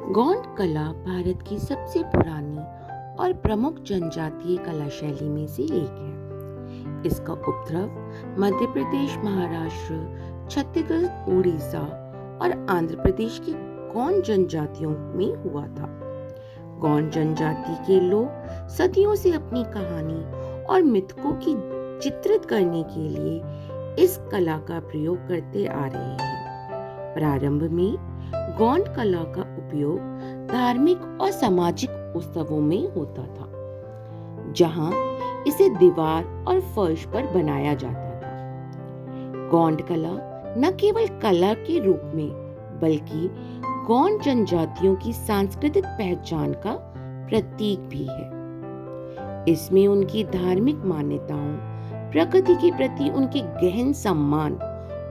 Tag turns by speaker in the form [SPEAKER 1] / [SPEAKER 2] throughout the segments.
[SPEAKER 1] गौंड कला भारत की सबसे पुरानी और प्रमुख जनजातीय कला शैली में से एक है। इसका उद्भव मध्य प्रदेश, महाराष्ट्र, छत्तीसगढ़, उड़ीसा और आंध्र प्रदेश की गौंड जनजातियों में हुआ था। गौंड जनजाति के लोग सदियों से अपनी कहानी और मिथकों की चित्रित करने के लिए इस कला का प्रयोग करते आ रहे हैं। प्रारंभ में गौंड कला का उपयोग धार्मिक और सामाजिक उत्सवों में होता था, जहां इसे दीवार और फर्श पर बनाया जाता था। गौंड कला न केवल कला के रूप में बल्कि गौंड जनजातियों की सांस्कृतिक पहचान का प्रतीक भी है। इसमें उनकी धार्मिक मान्यताओं, प्रकृति के प्रति उनके गहन सम्मान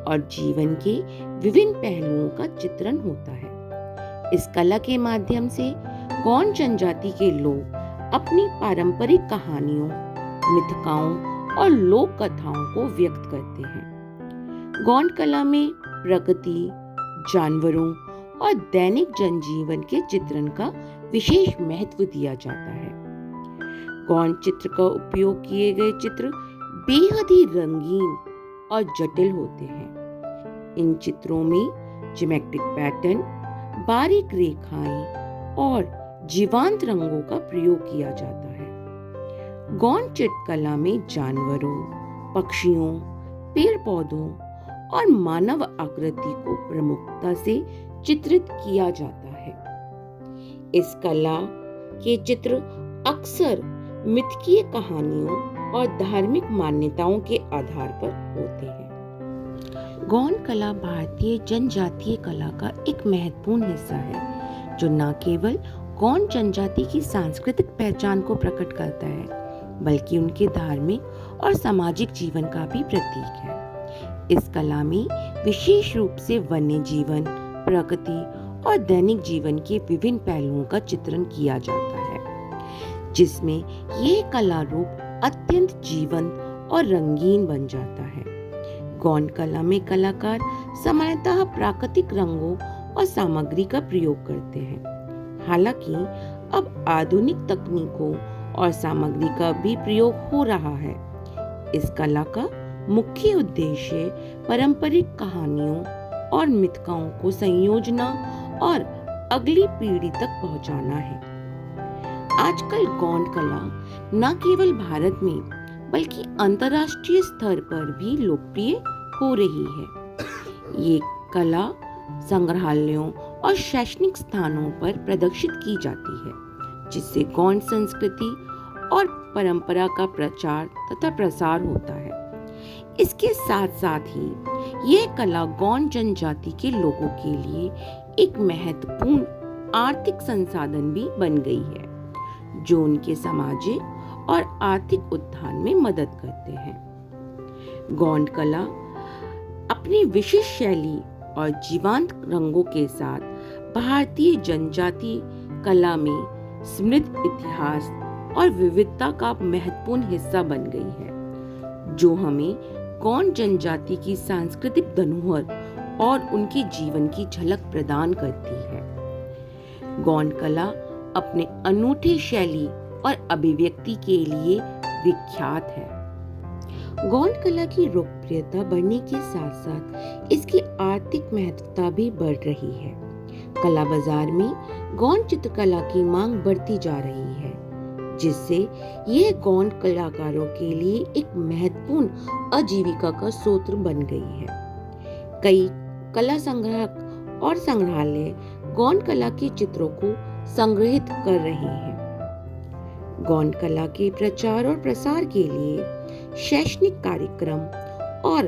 [SPEAKER 1] और जीवन के विभिन्न पहलुओं का चित्रण होता है। इस कला के माध्यम से गौंड जनजाति के लोग अपनी पारंपरिक कहानियों, मिथकाओं और लोक कथाओं को व्यक्त करते हैं। गौंड कला में प्रकृति, जानवरों और दैनिक जनजीवन के चित्रण का विशेष महत्व दिया जाता है। गौंड चित्र का उपयोग किए गए चित्र बेहद ही रंगीन और जटिल होते हैं। इन चित्रों में ज्योमेट्रिक पैटर्न, बारीक रेखाएं और जीवंत रंगों का प्रयोग किया जाता है। गौंड चित्रकला में जानवरों, पक्षियों, पेड़ पौधों और मानव आकृति को प्रमुखता से चित्रित किया जाता है। इस कला के चित्र अक्सर मिथकीय कहानियों और धार्मिक मान्यताओं के आधार पर होते हैं। गौंड कला भारतीय जनजातीय कला का एक महत्वपूर्ण हिस्सा है, जो न केवल गौंड जनजाति की सांस्कृतिक पहचान को प्रकट करता है, बल्कि उनके धार्मिक और सामाजिक जीवन का भी प्रतीक है। इस कला में विशेष रूप से वन्य जीवन, प्रकृति और दैनिक जीवन के विभिन्न पहलुओं का चित्रण किया जाता है, जिसमें यह कला रूप अत्यंत जीवंत और रंगीन बन जाता है। गौंड कला में कलाकार सामान्यतः प्राकृतिक रंगों और सामग्री का प्रयोग करते हैं। हालांकि अब आधुनिक तकनीकों और सामग्री का भी प्रयोग हो रहा है। इस कला का मुख्य उद्देश्य पारंपरिक कहानियों और मिथकों को संयोजना और अगली पीढ़ी तक पहुंचाना है। आजकल गौंड कला न केवल भारत में बल्कि अंतर्राष्ट्रीय स्तर पर भी लोकप्रिय हो रही है। ये कला संग्रहालयों और शैक्षणिक स्थानों पर प्रदर्शित की जाती है, जिससे गौंड संस्कृति और परंपरा का प्रचार तथा प्रसार होता है। इसके साथ साथ ही यह कला गौंड जनजाति के लोगों के लिए एक महत्वपूर्ण आर्थिक संसाधन भी बन गई है, जो उनके सामाजिक और आर्थिक उत्थान में मदद करते हैं। गौंड कला अपनी विशिष्ट शैली और जीवंत रंगों के साथ भारतीय जनजातीय कला में समृद्ध इतिहास और विविधता का महत्वपूर्ण हिस्सा बन गई है, जो हमें गौंड जनजाति की सांस्कृतिक धरोहर और उनके जीवन की झलक प्रदान करती है। गौंड कला अपने अनूठे शैली और अभिव्यक्ति के लिए विख्यात है। गौंड कला की लोकप्रियता बढ़ने के साथ साथ इसकी आर्थिक महत्वता भी बढ़ रही है। कला बाजार में गौंड चित्रकला की मांग बढ़ती जा रही है, जिससे यह गौंड कलाकारों के लिए एक महत्वपूर्ण आजीविका का स्रोत बन गई है। कई कला संग्रहक और संग्रहालय गौंड कला के चित्रों को संग्रहित कर रहे हैं। गौंड कला के प्रचार और प्रसार के लिए शैक्षणिक कार्यक्रम और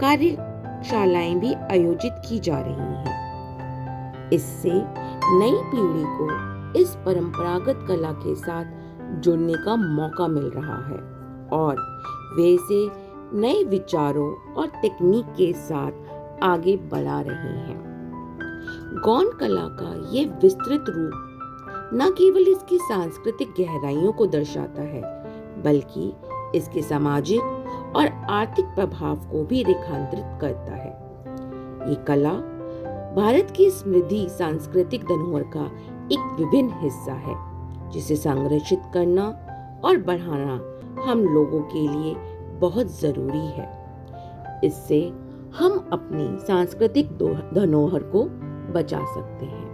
[SPEAKER 1] कार्यशालाएं भी आयोजित की जा रही हैं। इससे नई पीढ़ी को इस परंपरागत कला के साथ जुड़ने का मौका मिल रहा है और वे इसे नए विचारों और तकनीक के साथ आगे बढ़ा रहे हैं। गौंड कला का यह विस्तृत रूप न केवल इसकी सांस्कृतिक गहराइयों को दर्शाता है, बल्कि इसके सामाजिक और आर्थिक प्रभाव को भी रेखांकित करता है। ये कला भारत की समृद्धि सांस्कृतिक धरोहर का एक विभिन्न हिस्सा है, जिसे संरक्षित करना और बढ़ाना हम लोगों के लिए बहुत जरूरी है। इससे हम अपनी सांस्कृतिक धरोहर को बचा सकते हैं।